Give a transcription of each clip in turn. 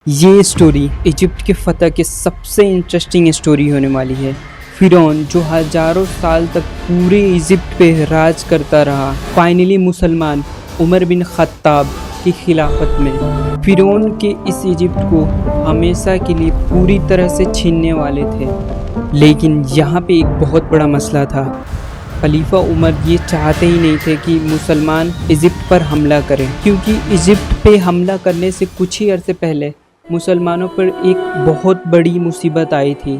یہ story Egypt کے فتح کے سب سے انٹرسٹنگ اسٹوری ہونے والی ہے۔ فرعون جو ہزاروں سال تک پورے ایجپٹ پہ راج کرتا رہا، فائنلی مسلمان عمر بن خطاب کی خلافت میں فرعون کے اس ایجپٹ کو ہمیشہ کے لیے پوری طرح سے چھیننے والے تھے۔ لیکن یہاں پہ ایک بہت بڑا مسئلہ تھا۔ خلیفہ عمر یہ چاہتے ہی نہیں تھے کہ مسلمان ایجپٹ پر حملہ کریں، کیونکہ ایجپٹ پہ حملہ کرنے سے کچھ ہی عرصے پہلے مسلمانوں پر ایک بہت بڑی مصیبت آئی تھی،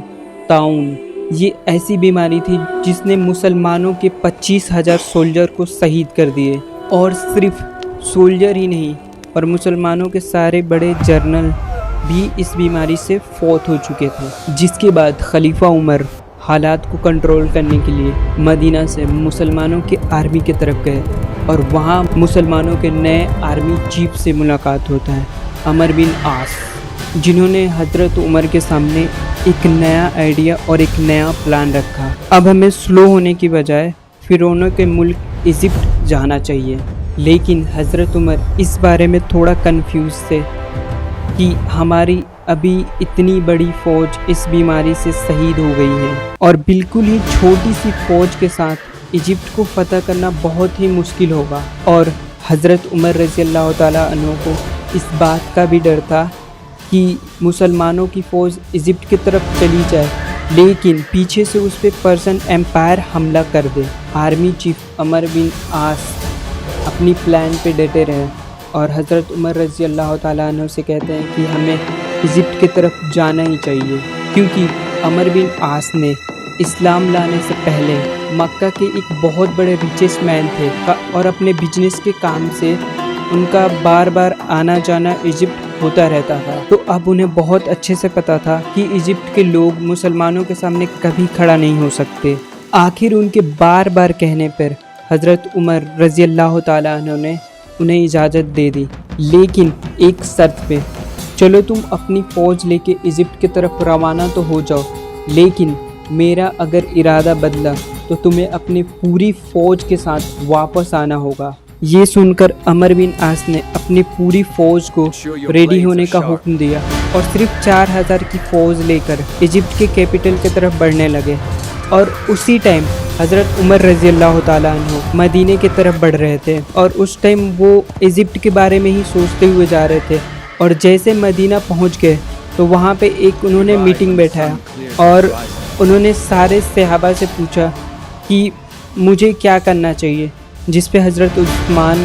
طاعون۔ یہ ایسی بیماری تھی جس نے مسلمانوں کے 25,000 سولجر کو شہید کر دیے، اور صرف سولجر ہی نہیں، اور مسلمانوں کے سارے بڑے جنرل بھی اس بیماری سے فوت ہو چکے تھے۔ جس کے بعد خلیفہ عمر حالات کو کنٹرول کرنے کے لیے مدینہ سے مسلمانوں کی آرمی کی طرف گئے، اور وہاں مسلمانوں کے نئے آرمی چیف سے ملاقات ہوتا ہے، عمر بن عاص، جنہوں نے حضرت عمر کے سامنے ایک نیا آئیڈیا اور ایک نیا پلان رکھا۔ اب ہمیں سلو ہونے کی بجائے فرعونوں کے ملک ایجپٹ جانا چاہیے، لیکن حضرت عمر اس بارے میں تھوڑا کنفیوز تھے کہ ہماری ابھی اتنی بڑی فوج اس بیماری سے شہید ہو گئی ہے، اور بالکل ہی چھوٹی سی فوج کے ساتھ ایجپٹ کو فتح کرنا بہت ہی مشکل ہوگا۔ اور حضرت عمر رضی اللہ تعالیٰ عنہ کو اس بات کا بھی ڈر تھا کہ مسلمانوں کی فوج ایجپٹ کی طرف چلی جائے، لیکن پیچھے سے اس پہ پرشین ایمپائر حملہ کر دے۔ آرمی چیف عمر بن عاص اپنی پلان پہ ڈٹے رہے، اور حضرت عمر رضی اللہ تعالیٰ عنہ سے کہتے ہیں کہ ہمیں ایجپٹ کی طرف جانا ہی چاہیے، کیونکہ عمر بن عاص نے اسلام لانے سے پہلے مکہ کے ایک بہت بڑے ریچسٹ مین تھے، اور اپنے بزنس کے کام سے ان کا بار بار آنا جانا ایجپٹ ہوتا رہتا تھا۔ تو اب انہیں بہت اچھے سے پتا تھا کہ ایجپٹ کے لوگ مسلمانوں کے سامنے کبھی کھڑا نہیں ہو سکتے۔ آخر ان کے بار بار کہنے پر حضرت عمر رضی اللہ تعالیٰ عنہ نے انہیں اجازت دے دی، لیکن ایک شرط پہ، چلو تم اپنی فوج لے کے ایجپٹ کی طرف روانہ تو ہو جاؤ، لیکن میرا اگر ارادہ بدلا تو تمہیں اپنی پوری فوج کے ساتھ واپس آنا ہوگا۔ یہ سن کر عمر بن عاص نے اپنی پوری فوج کو ریڈی ہونے کا حکم دیا، اور صرف 4,000 کی فوج لے کر ایجپٹ کے کیپٹل کی طرف بڑھنے لگے۔ اور اسی ٹائم حضرت عمر رضی اللہ تعالیٰ عنہ مدینے کی طرف بڑھ رہے تھے، اور اس ٹائم وہ ایجپٹ کے بارے میں ہی سوچتے ہوئے جا رہے تھے۔ اور جیسے مدینہ پہنچ گئے تو وہاں پہ ایک انہوں نے میٹنگ بیٹھایا، اور انہوں نے سارے صحابہ سے پوچھا کہ مجھے کیا کرنا چاہیے، جس پہ حضرت عثمان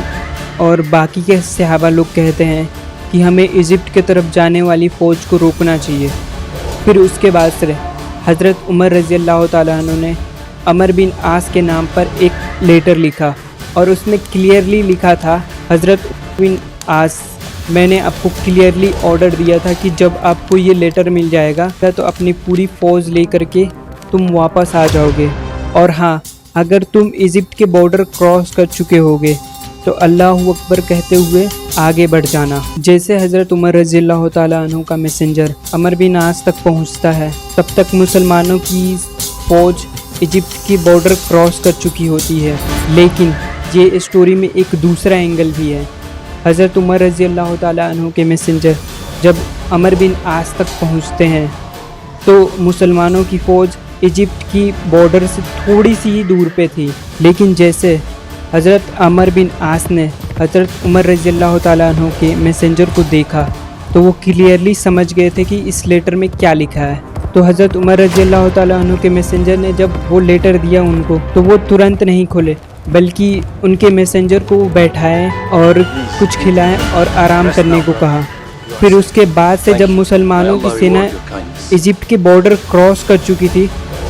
اور باقی کے صحابہ لوگ کہتے ہیں کہ ہمیں ایجپٹ کی طرف جانے والی فوج کو روکنا چاہیے۔ پھر اس کے بعد سے حضرت عمر رضی اللہ تعالیٰ عنہ نے عمر بن عاص کے نام پر ایک لیٹر لکھا، اور اس میں کلیئرلی لکھا تھا، حضرت بن عاص، میں نے آپ کو کلیئرلی آرڈر دیا تھا کہ جب آپ کو یہ لیٹر مل جائے گا تو اپنی پوری فوج لے کر کے تم واپس آ جاؤ گے، اور ہاں، اگر تم ایجپٹ کے بارڈر کراس کر چکے ہوگے تو اللہ اکبر کہتے ہوئے آگے بڑھ جانا۔ جیسے حضرت عمر رضی اللہ تعالیٰ عنہ کا میسنجر عمر بن عاص تک پہنچتا ہے، تب تک مسلمانوں کی فوج ایجپٹ کی بارڈر کراس کر چکی ہوتی ہے۔ لیکن یہ اسٹوری میں ایک دوسرا اینگل بھی ہے۔ حضرت عمر رضی اللہ تعالیٰ عنہ کے میسنجر جب عمر بن عاص تک پہنچتے ہیں تو مسلمانوں کی فوج ایجپٹ کی بارڈر سے تھوڑی سی ہی دور پہ تھی، لیکن جیسے حضرت عمر بن عاص نے حضرت عمر رضی اللہ تعالیٰ عنہ کے میسنجر کو دیکھا تو وہ کلیئرلی سمجھ گئے تھے کہ اس لیٹر میں کیا لکھا ہے۔ تو حضرت عمر رضی اللہ تعالیٰ عنہ کے میسنجر نے جب وہ لیٹر دیا ان کو، تو وہ ترنت نہیں کھولے، بلکہ ان کے میسنجر کو وہ بیٹھائیں اور کچھ کھلائیں اور آرام کرنے کو کہا۔ پھر اس کے بعد سے جب مسلمانوں کی سینا ایجپٹ کے بارڈر کراس کر چکی تھی،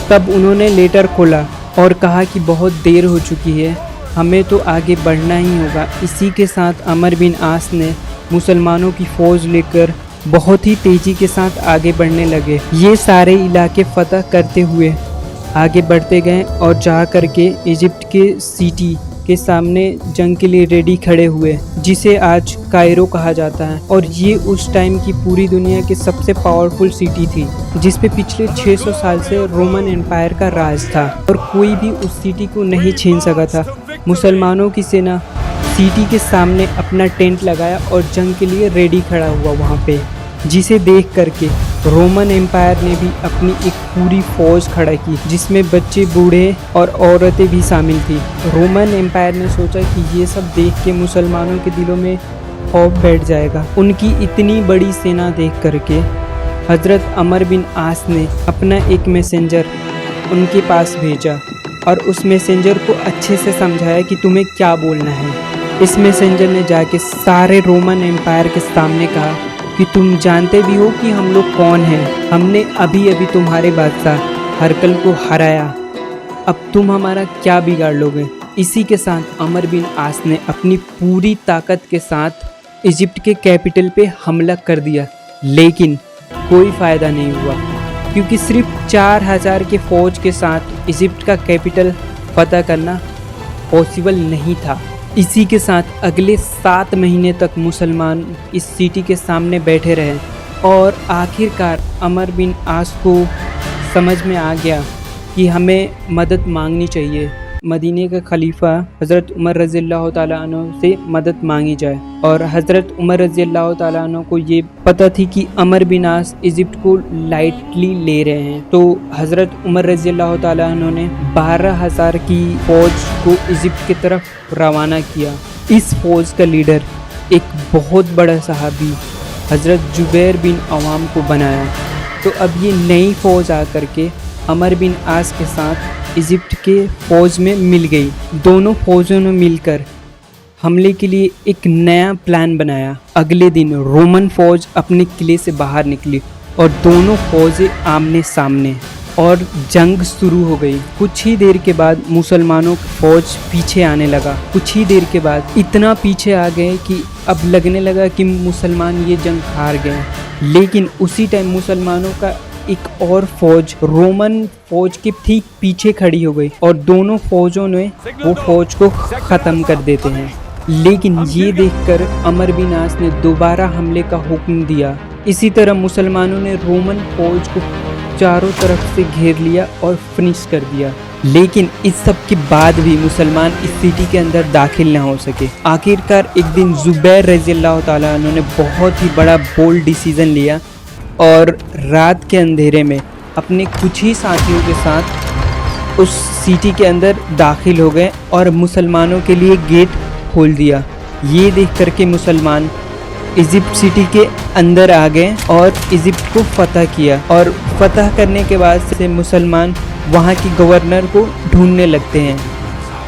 تب انہوں نے لیٹر کھولا اور کہا کہ بہت دیر ہو چکی ہے، ہمیں تو آگے بڑھنا ہی ہوگا۔ اسی کے ساتھ عمر بن عاص نے مسلمانوں کی فوج لے کر بہت ہی تیزی کے ساتھ آگے بڑھنے لگے۔ یہ سارے علاقے فتح کرتے ہوئے آگے بڑھتے گئے، اور جا کر کے ایجپٹ کے سٹی کے سامنے جنگ کے لیے ریڈی کھڑے ہوئے، جسے آج کائرو کہا جاتا ہے۔ اور یہ اس ٹائم کی پوری دنیا کی سب سے پاورفل سٹی تھی، جس پہ پچھلے 600 سال سے رومن امپائر کا راج تھا، اور کوئی بھی اس سٹی کو نہیں چھین سکا تھا۔ مسلمانوں کی سینا سٹی کے سامنے اپنا ٹینٹ لگایا اور جنگ کے لیے ریڈی کھڑا ہوا وہاں پہ۔ जिसे देख करके रोमन एम्पायर ने भी अपनी एक पूरी फौज खड़ा की, जिसमें बच्चे, बूढ़े और औरतें भी शामिल थी। रोमन एम्पायर ने सोचा कि ये सब देख के मुसलमानों के दिलों में खौफ बैठ जाएगा। उनकी इतनी बड़ी सेना देख करके हज़रत अमर बिन आस ने अपना एक मैसेंजर उनके पास भेजा और उस मैसेंजर को अच्छे से समझाया कि तुम्हें क्या बोलना है। इस मैसेंजर ने जाके सारे रोमन एम्पायर के सामने कहा कि तुम जानते भी हो कि हम लोग कौन हैं। हमने अभी अभी तुम्हारे बादशाह हरकल को हराया, अब तुम हमारा क्या बिगाड़ लोगे। इसी के साथ अमर बिन आस ने अपनी पूरी ताकत के साथ इजिप्ट के कैपिटल पे हमला कर दिया, लेकिन कोई फ़ायदा नहीं हुआ, क्योंकि सिर्फ 4000 के फ़ौज के साथ इजिप्ट का कैपिटल फतह करना पॉसिबल नहीं था। इसी के साथ अगले 7 महीने तक मुसलमान इस सिटी के सामने बैठे रहे और आखिरकार अमर बिन आस को समझ में आ गया कि हमें मदद मांगनी चाहिए। मदीने का खलीफा हज़रत उमर रज़ी अल्लाह ताला अन्हु से मदद मांगी जाए, और हज़रत उमर रज़ी अल्लाह ताला अन्हु को ये पता थी कि अमर बिन आस इजिप्ट को लाइटली ले रहे हैं। तो हज़रत उमर रज़ी अल्लाह ताला अन्हु ने 12,000 की फ़ौज को इजिप्ट की तरफ रवाना किया। इस फ़ौज का लीडर एक बहुत बड़ा सहाबी हज़रत जुबैर बिन अवाम को बनाया। तो अब ये नई फ़ौज आकर के अमर बिन आस के साथ इजिप्ट के फ़ौज में मिल गई। दोनों फ़ौजों ने मिलकर हमले के लिए एक नया प्लान बनाया। अगले दिन रोमन फ़ौज अपने किले से बाहर निकली और दोनों फ़ौजें आमने सामने, और जंग शुरू हो गई। कुछ ही देर के बाद मुसलमानों की फ़ौज पीछे आने लगा। कुछ ही देर के बाद इतना पीछे आ गए कि अब लगने लगा कि मुसलमान ये जंग हार गए। लेकिन उसी टाइम मुसलमानों का एक और फ़ौज रोमन फ़ौज के ठीक पीछे खड़ी हो गई और दोनों फ़ौजों ने वो फ़ौज को ख़त्म कर देते हैं। लेकिन ये देखकर अमर बिन आस ने दोबारा हमले का हुक्म दिया। इसी तरह मुसलमानों ने रोमन फ़ौज को चारों तरफ से घेर लिया और फिनिश कर दिया। लेकिन इस सब के बाद भी मुसलमान इस सिटी के अंदर दाखिल ना हो सके। आखिरकार एक दिन जुबैर रज़ी अल्लाह ताला अन्हु ने बहुत ही बड़ा बोल्ड डिसीज़न लिया और रात के अंधेरे में अपने कुछ ही साथियों के साथ उस सिटी के अंदर दाखिल हो गए और मुसलमानों के लिए गेट खोल दिया। ये देख करके मुसलमान इजिप्ट सिटी के अंदर आ गए और इजिप्ट को फतह किया, और फतह करने के बाद से मुसलमान वहाँ की गवर्नर को ढूंढने लगते हैं।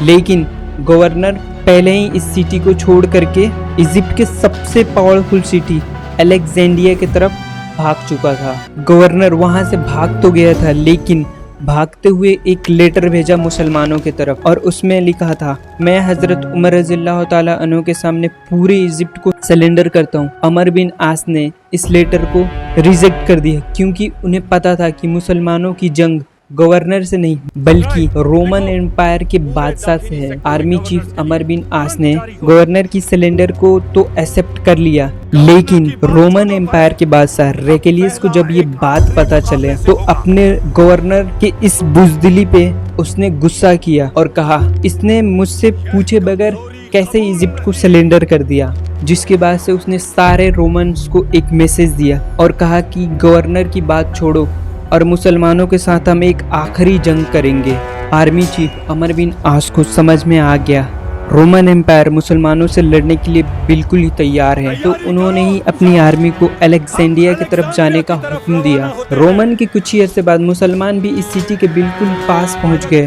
लेकिन गवर्नर पहले ही इस सिटी को छोड़ करके इजिप्ट के सबसे पावरफुल सिटी अलेक्जेंड्रिया की तरफ भाग चुका था। गवर्नर वहाँ से भाग तो गया था, लेकिन भागते हुए एक लेटर भेजा मुसलमानों की तरफ, और उसमें लिखा था, मैं हज़रत उमर रज़ी अल्लाह ताला अन्हु के सामने पूरे इजिप्ट को सरेंडर करता हूँ। अमर बिन आस ने इस लेटर को रिजेक्ट कर दिया, क्योंकि उन्हें पता था कि मुसलमानों की जंग गवर्नर से नहीं बल्कि रोमन एम्पायर के बादशाह से है। आर्मी चीफ अमर बिन आस ने गवर्नर की सिलेंडर को तो एक्सेप्ट कर लिया, लेकिन रोमन एम्पायर के बादशाह रेकेलियस को जब ये बात पता चले तो अपने गवर्नर के इस बुज़दिली पे उसने गुस्सा किया और कहा, इसने मुझसे पूछे बगैर कैसे इजिप्ट को सिलेंडर कर दिया। जिसके बाद से उसने सारे रोमन्स को एक मैसेज दिया और कहा कि गवर्नर की बात छोड़ो और मुसलमानों के साथ हम एक आखिरी जंग करेंगे। आर्मी चीफ अमर बिन आस को समझ में आ गया रोमन एम्पायर मुसलमानों से लड़ने के लिए बिल्कुल ही तैयार है, तो उन्होंने ही अपनी आर्मी को अलेक्जेंड्रिया की तरफ जाने का हुक्म दिया। रोमन के कुछ ही अरसे बाद मुसलमान भी इस सिटी के बिल्कुल पास पहुंच गए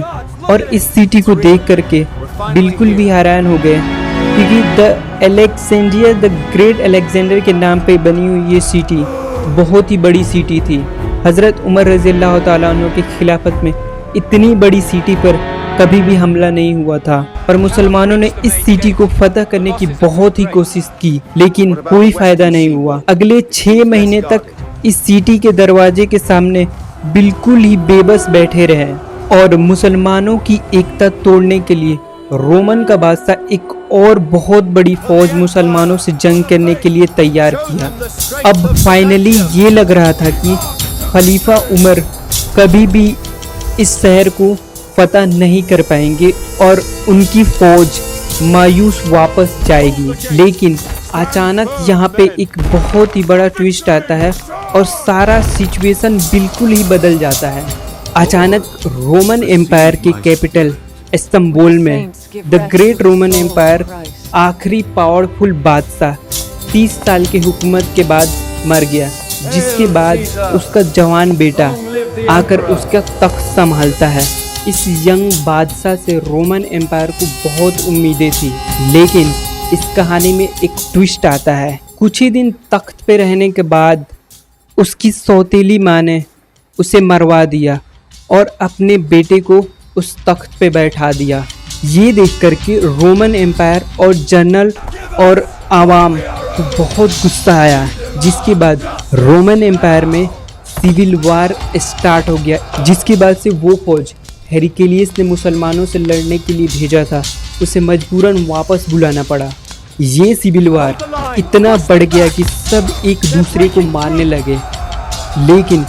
और इस सिटी को देख करके बिल्कुल भी हैरान हो गए, क्योंकि the Alexandria the great Alexander के नाम पे बनी हुई ये सिटी बहुत ही बड़ी सिटी थी। हज़रत उमर रज़ी अल्लाह ताला अन्हु की खिलाफत में इतनी बड़ी सिटी पर कभी भी हमला नहीं हुआ था, और मुसलमानों ने इस सिटी को फतह करने की बहुत ही कोशिश की, लेकिन कोई फ़ायदा नहीं हुआ। अगले 6 महीने तक इस सिटी के दरवाजे के सामने बिल्कुल ही बेबस बैठे रहे, और मुसलमानों की एकता तोड़ने के लिए रोमन का बादशाह एक और बहुत बड़ी फौज मुसलमानों से जंग करने के लिए तैयार किया। अब फाइनली ये लग रहा था कि खलीफा उमर कभी भी इस शहर को फतह नहीं कर पाएंगे और उनकी फ़ौज मायूस वापस जाएगी। लेकिन अचानक यहाँ पे एक बहुत ही बड़ा ट्विस्ट आता है और सारा सिचुएशन बिल्कुल ही बदल जाता है। अचानक रोमन एम्पायर की कैपिटल इस्तांबुल में द ग्रेट रोमन एम्पायर आखिरी पावरफुल बादशाह 30 साल की हुकूमत के बाद मर गया, जिसके बाद उसका जवान बेटा आकर उसका तख्त संभालता है। इस यंग बादशाह से रोमन एम्पायर को बहुत उम्मीदें थी, लेकिन इस कहानी में एक ट्विस्ट आता है। कुछ ही दिन तख्त पे रहने के बाद उसकी सौतेली माँ ने उसे मरवा दिया और अपने बेटे को उस तख्त पे बैठा दिया। ये देख कर के रोमन एम्पायर और जनरल और आवाम को बहुत गुस्सा आया, जिसके बाद रोमन एम्पायर में सिविल वार स्टार्ट हो गया, जिसके बाद से वो फौज हेरिक्लियस ने मुसलमानों से लड़ने के लिए भेजा था, उसे मजबूरन वापस बुलाना पड़ा। ये सिविल वार इतना बढ़ गया कि सब एक दूसरे को मारने लगे, लेकिन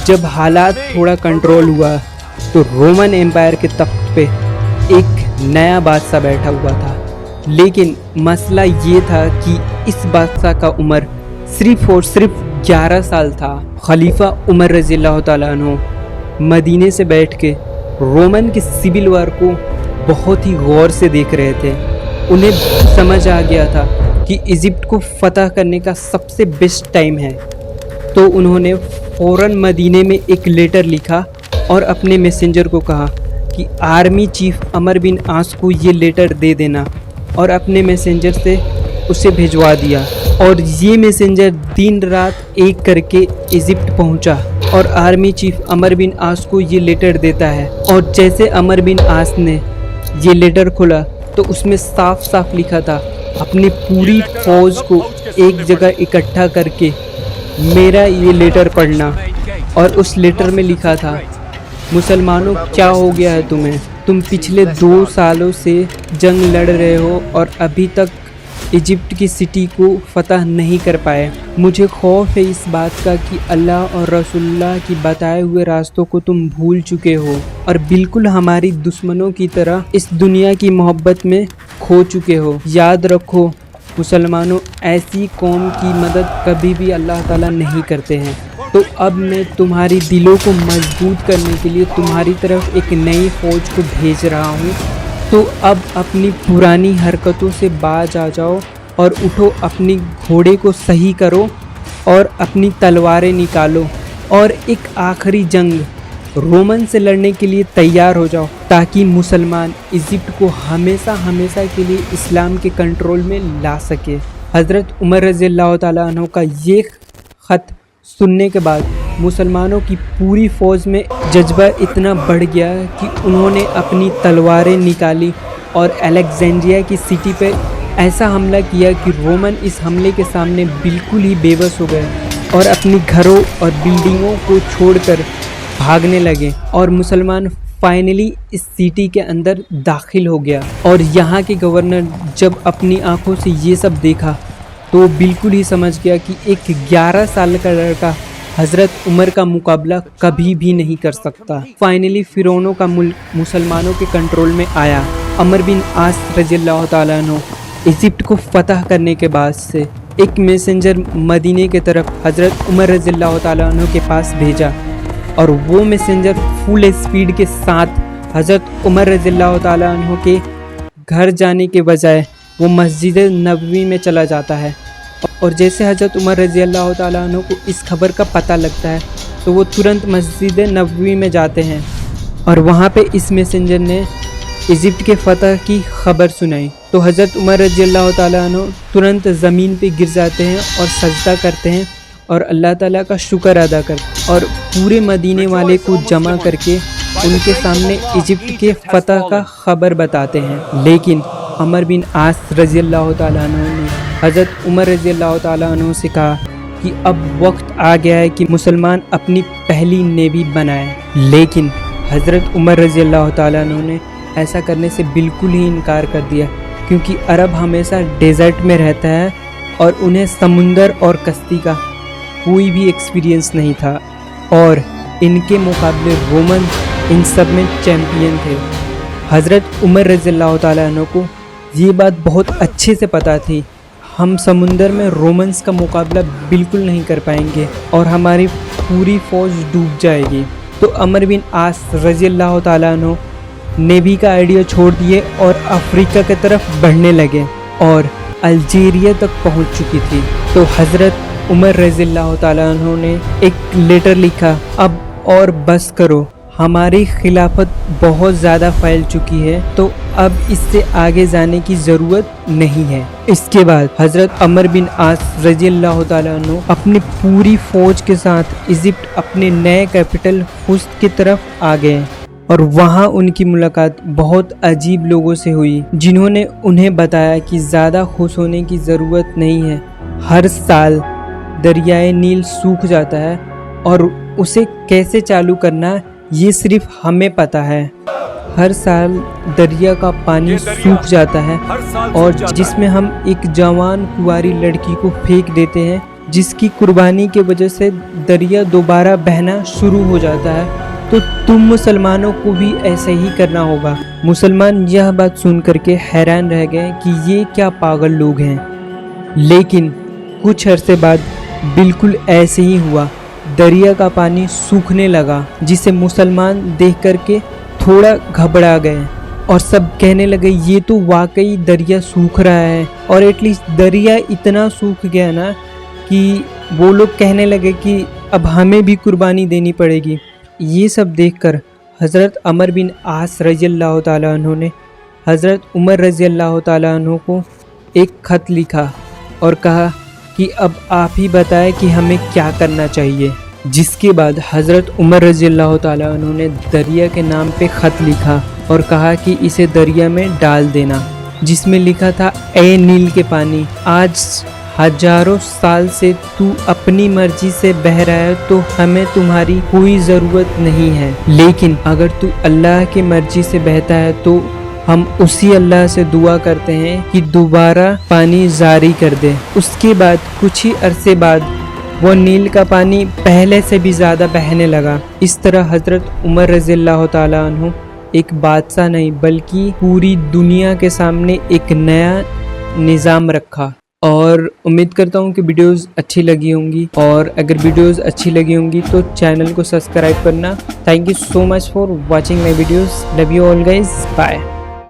जब हालात थोड़ा कंट्रोल हुआ तो रोमन एम्पायर के तख्त पे एक नया बादशाह बैठा हुआ था। लेकिन मसला ये था कि इस बादशाह का उम्र सिर्फ और सिर्फ 11 साल था। खलीफा उमर रज़ी अल्लाह तआला अन्हु मदीने से बैठ के रोमन के सिविल वार को बहुत ही गौर से देख रहे थे। उन्हें समझ आ गया था कि इजिप्ट को फतह करने का सबसे बेस्ट टाइम है, तो उन्होंने फ़ौरन मदीने में एक लेटर लिखा और अपने मैसेंजर को कहा कि आर्मी चीफ अमर बिन आस को ये लेटर दे देना, और अपने मैसेंजर से उसे भिजवा दिया। और ये मैसेंजर दिन रात एक करके इजिप्ट पहुंचा और आर्मी चीफ अमर बिन आस को ये लेटर देता है। और जैसे अमर बिन आस ने ये लेटर खोला तो उसमें साफ साफ लिखा था, अपनी पूरी फौज को एक जगह इकट्ठा करके मेरा ये लेटर पढ़ना। और उस लेटर में लिखा था, मुसलमानों क्या हो गया है तुम्हें, तुम पिछले 2 सालों से जंग लड़ रहे हो और अभी तक इजिप्ट की सिटी को फतह नहीं कर पाए। मुझे खौफ है इस बात का कि अल्लाह और रसूलुल्लाह की बताए हुए रास्तों को तुम भूल चुके हो और बिल्कुल हमारी दुश्मनों की तरह इस दुनिया की मोहब्बत में खो चुके हो। याद रखो मुसलमानों, ऐसी कौम की मदद कभी भी अल्लाह ताला नहीं करते हैं। तो अब मैं तुम्हारी दिलों को मजबूत करने के लिए तुम्हारी तरफ एक नई फ़ौज को भेज रहा हूँ। तो अब अपनी पुरानी हरकतों से बाज आ जाओ और उठो, अपनी घोड़े को सही करो और अपनी तलवारें निकालो और एक आखिरी जंग रोमन से लड़ने के लिए तैयार हो जाओ, ताकि मुसलमान इजिप्ट को हमेशा हमेशा के लिए इस्लाम के कंट्रोल में ला सके। हज़रत उमर रज़ी अल्लाह तआला अन्हु का ये ख़त सुनने के बाद मुसलमानों की पूरी फ़ौज में जज्बा इतना बढ़ गया कि उन्होंने अपनी तलवारें निकाली और अलेक्जेंड्रिया की सिटी पे ऐसा हमला किया कि रोमन इस हमले के सामने बिल्कुल ही बेबस हो गए और अपनी घरों और बिल्डिंगों को छोड़कर भागने लगे। और मुसलमान फाइनली इस सिटी के अंदर दाखिल हो गया। और यहाँ के गवर्नर जब अपनी आंखों से ये सब देखा तो बिल्कुल ही समझ गया कि एक 11 साल का लड़का हज़रत उमर का मुकाबला कभी भी नहीं कर सकता। फाइनली फ़िरौनों का मुल्क मुसलमानों के कंट्रोल में आया। अमर बिन आस रज़ी अल्लाह तआला अन्हु इजिप्ट को फतह करने के बाद से एक मैसेंजर मदीने के तरफ हज़रत उमर रज़ी अल्लाह तआला अन्हु के पास भेजा, और वो मैसेंजर फुल स्पीड के साथ हज़रत उमर रज़ी अल्लाह तआला अन्हु के घर जाने के बजाय वो मस्जिद नबवी में चला जाता है। और जैसे हज़रत उमर रज़ी अल्लाह तआला अन्हु को इस खबर का पता लगता है तो वो तुरंत मस्जिद नबवी में जाते हैं और वहाँ पे इस मैसेंजर ने इजिप्ट के फ़तह की खबर सुनाई। तो हज़रत उमर रज़ी अल्लाह तआला अन्हु तुरंत ज़मीन पे गिर जाते हैं और सजदा करते हैं और अल्लाह ताला का शुक्र अदा करते और पूरे मदीने वाले को जमा करके उनके सामने इजिप्ट के फ़तह का खबर बताते हैं। लेकिन अमर बिन आस रज़ी अल्लाह तआला अन्हु ने हज़रत उमर रज़ी अल्लाह तआला अन्हु से कहा कि अब वक्त आ गया है कि मुसलमान अपनी पहली नेवी बनाए। लेकिन हज़रत उमर रज़ी अल्लाह तआला अन्हु ने ऐसा करने से बिल्कुल ही इनकार कर दिया, क्योंकि अरब हमेशा डेजर्ट में रहता है और उन्हें समुंदर और कश्ती का कोई भी एक्सपीरियंस नहीं था, और इनके मुकाबले रोमन इन सब में चैम्पियन थे। हज़रत उमर रज़ी अल्लाह तआला अन्हु को ये बात बहुत अच्छे से पता थी। हम समुंदर में रोमन्स का मुकाबला बिल्कुल नहीं कर पाएंगे और हमारी पूरी फ़ौज डूब जाएगी। तो अमर बिन आस रज़ी अल्लाह ताला अन्हु नेवी का आइडिया छोड़ दिए और अफ्रीका की तरफ बढ़ने लगे और अल्जीरिया तक पहुंच चुकी थी। तो हज़रत उमर रज़ी अल्लाह ताला अन्हु ने एक लेटर लिखा, अब और बस करो, हमारी खिलाफत बहुत ज़्यादा फैल चुकी है, तो अब इससे आगे जाने की ज़रूरत नहीं है। इसके बाद हज़रत अमर बिन आस रज़ी अल्लाह ताला अन्हु अपनी पूरी फ़ौज के साथ इजिप्ट अपने नए कैपिटल खुश्त की तरफ आ गए और वहाँ उनकी मुलाकात बहुत अजीब लोगों से हुई, जिन्होंने उन्हें बताया कि ज़्यादा खुश होने की ज़रूरत नहीं है। हर साल दरियाए नील सूख जाता है और उसे कैसे चालू करना ये सिर्फ हमें पता है। हर साल दरिया का पानी सूख जाता है और जिसमें हम एक जवान कुंवारी लड़की को फेंक देते हैं, जिसकी कुर्बानी की वजह से दरिया दोबारा बहना शुरू हो जाता है। तो तुम मुसलमानों को भी ऐसे ही करना होगा। मुसलमान यह बात सुन करके हैरान रह गए कि ये क्या पागल लोग हैं। लेकिन कुछ अरसे बाद बिल्कुल ऐसे ही हुआ, दरिया का पानी सूखने लगा, जिसे मुसलमान देख करके थोड़ा घबरा गए और सब कहने लगे ये तो वाकई दरिया सूख रहा है। और एटलीस्ट दरिया इतना सूख गया ना कि वो लोग कहने लगे कि अब हमें भी कुर्बानी देनी पड़ेगी। ये सब देखकर हज़रत अमर बिन आस रज़ी अल्लाह ताला अन्हु ने हज़रत उमर रज़ी अल्लाह ताला अन्हु को एक ख़त लिखा और कहा कि अब आप ही बताएं कि हमें क्या करना चाहिए। जिसके बाद हज़रत उमर रज़ी अल्लाह ताला अन्हु ने दरिया के नाम पे ख़त लिखा और कहा कि इसे दरिया में डाल देना, जिसमें लिखा था, ए नील के पानी, आज हजारों साल से तू अपनी मर्जी से बह रहा है, तो हमें तुम्हारी कोई ज़रूरत नहीं है, लेकिन अगर तू अल्लाह की मर्जी से बहता है तो हम उसी अल्लाह से दुआ करते हैं कि दोबारा पानी जारी कर दे। उसके बाद कुछ ही अरसे बाद वो नील का पानी पहले से भी ज़्यादा बहने लगा। इस तरह हज़रत उमर रज़ी अल्लाह ताला अन्हु एक बादशाह नहीं बल्कि पूरी दुनिया के सामने एक नया निज़ाम रखा। और उम्मीद करता हूँ कि वीडियोस अच्छी लगी होंगी, और अगर वीडियोस अच्छी लगी होंगी तो चैनल को सब्सक्राइब करना। Thank you so much for watching my videos. Love you all guys, bye.